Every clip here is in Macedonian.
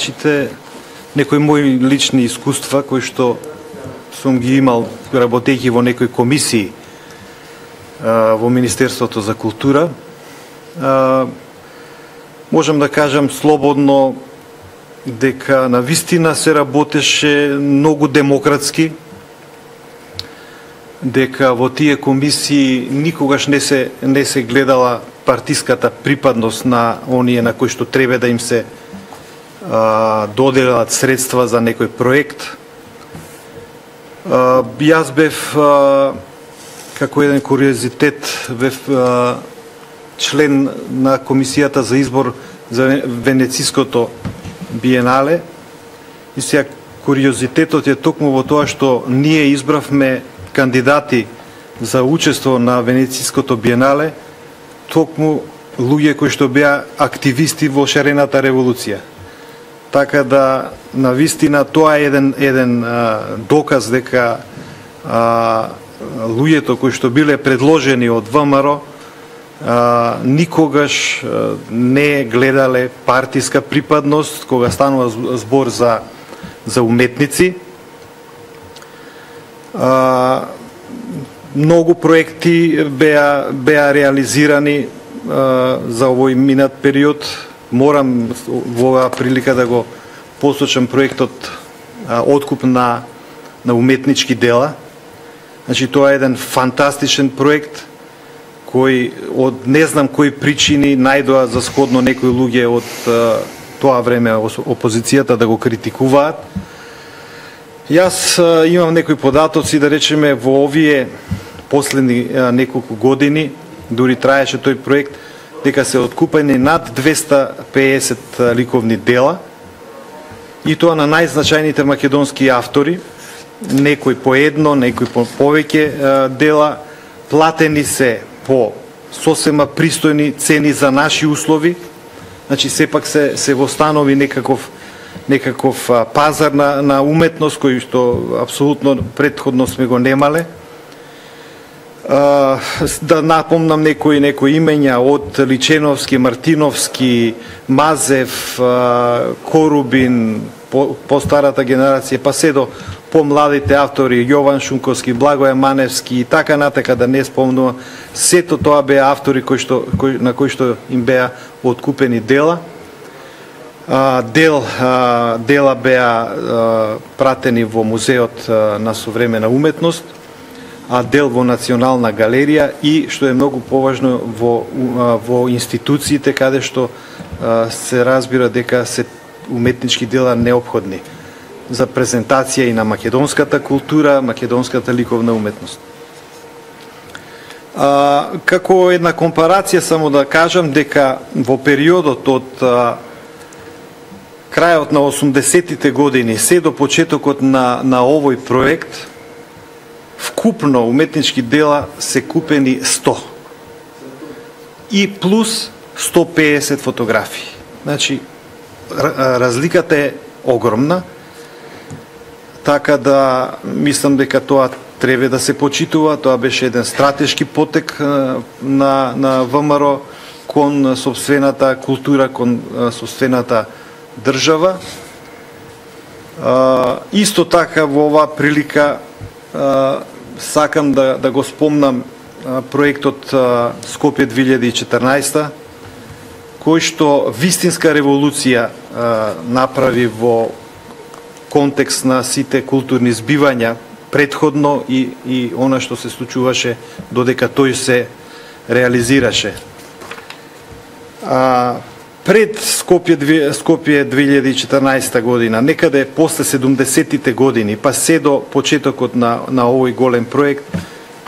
прочитачите некои мои лични искуства кои што сум ги имал работејќи во некои комисии во Министерството за култура. Можам да кажам слободно дека на вистина се работеше многу демократски, дека во тие комисии никогаш не се гледала партиската припадност на оние на кои што треба да им се доделат средства за некој проект. Јас бев како еден куриозитет бев член на комисијата за избор за Венециското биенале и сега куриозитетот е токму во тоа што ние избравме кандидати за учество на Венециското биенале токму луѓе кои што беа активисти во шарената револуција. Така да на вистина тоа е еден доказ дека луѓето кои што биле предложени од ВМРО никогаш не гледале партиска припадност кога станува збор за уметници. Многу проекти беа реализирани за овој минат период. Морам во оваа прилика да го посочам проектот откуп на уметнички дела. Значи тоа е еден фантастичен проект кој од не знам кои причини најдоа за сходно некои луѓе од тоа време опозицијата да го критикуваат. Јас имам некои податоци, да речеме, во овие последни неколку години, дури траеше тој проект, дека се откупени над 250 ликовни дела, и тоа на најзначајните македонски автори, некои по едно, некои по повеќе дела, платени се по сосема пристојни цени за наши услови. Значи сепак се востанови некаков пазар на уметност кој што апсолутно претходно сме го немале. Да напомнам некои имења од Личеновски, Мартиновски, Мазев, Корубин, по старата генерација, па се до помладите автори, Јован Шунковски, Благоја Маневски и така натака, да не спомнувам. Сето тоа беа автори на кои што им беа откупени дела. Дела беа пратени во Музеот на современа уметност, а дел во Национална галерија и, што е многу поважно, во институциите каде што се разбира дека се уметнички дела неопходни за презентација и на македонската култура, македонската ликовна уметност. Како една компарација само да кажам дека во периодот од крајот на 80-тите години се до почетокот на овој проект, вкупно уметнички дела се купени 100 и плюс 150 фотографии. Значи, разликата е огромна, така да мислам дека тоа треба да се почитува. Тоа беше еден стратешки потек на ВМРО кон сопствената култура, кон сопствената држава. Исто така во оваа прилика сакам да го спомнам проектот Скопје 2014, кој што вистинска револуција направи во контекст на сите културни збивања претходно и она што се случуваше додека тој се реализираше. Пред Скопје 2014 година, некаде после 70-тите години, па се до почетокот на овој голем проект,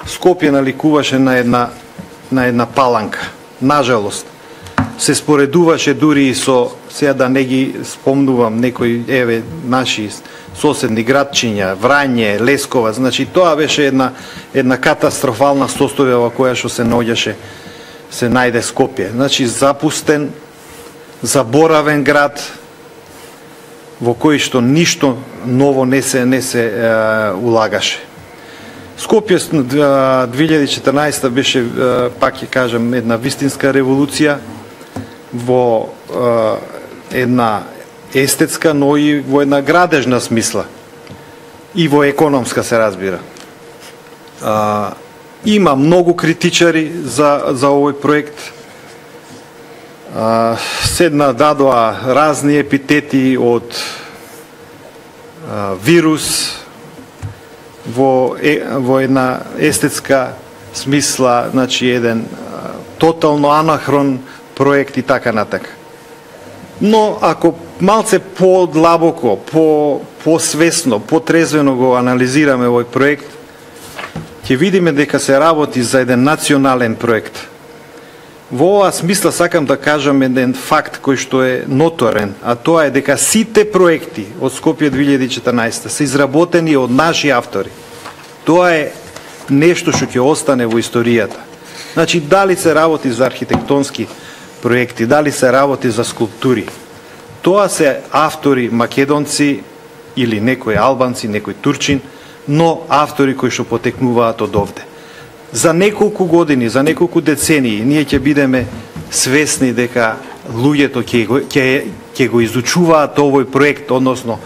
Скопје наликуваше на една паланка. Нажалост, се споредуваше дури и со, сега да не ги спомнувам, некои наши соседни градчиња, Врање, Лесковаc, значи тоа беше една катастрофална состојба во која што се најде Скопје. Значи запустен, заборавен град во кој што ништо ново не се улагаше. Скопје 2014 беше, пак ќе кажам, една вистинска револуција во една естетска, но и во една градежна смисла. И во економска се разбира. Има многу критичари за овој проект. Седна дадоа разни епитети од вирус во една естетска смисла, значи еден тотално анахрон проект и така натака. Но ако малце по-длабоко, по-свесно, по-трезвено го анализираме овој проект, ќе видиме дека се работи за еден национален проект. Во оваа смисла сакам да кажам еден факт кој што е ноторен, а тоа е дека сите проекти од Скопје 2014 се изработени од наши автори. Тоа е нешто што ќе остане во историјата. Значи, дали се работи за архитектонски проекти, дали се работи за скулптури, тоа се автори македонци или некои албанци, некој турчин, но автори кои што потекнуваат од овде. За неколку години, за неколку децении, ние ќе бидеме свесни дека луѓето ќе го изучуваат овој проект, односно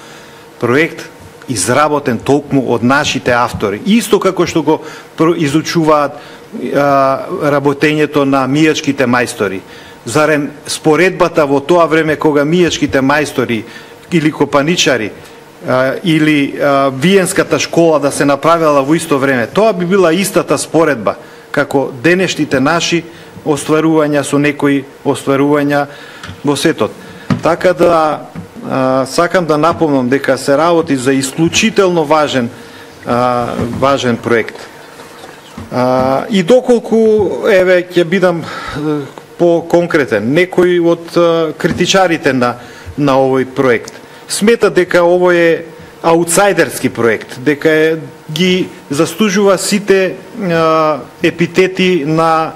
проект изработен толкму од нашите автори. Исто како што го изучуваат работењето на мијачките мајстори. Зарем споредбата во тоа време кога мијачките мајстори или копаничари или виенската школа да се направила во исто време, тоа би била истата споредба како денешните наши остварувања со некои остварувања во светот. Така да сакам да напомнам дека се работи за исклучително важен проект. И доколку, еве, ќе бидам по-конкретен, некои од критичарите на овој проект смета дека овој е аутсайдерски проект, дека ги заслужува сите епитети на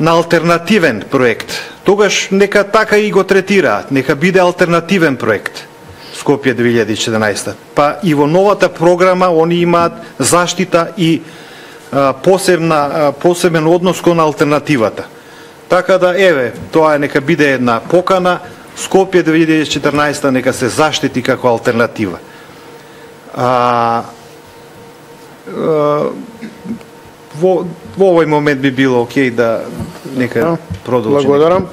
алтернативен проект. Тогаш нека така и го третираат, нека биде алтернативен проект Скопје 2014. Па и во новата програма они имаат заштита и посебен однос кон алтернативата. Така да, еве, тоа нека биде една покана, Скопје 2014 нека се заштити како алтернатива. Во овој момент би било окей да нека продолжиме. Благодарам.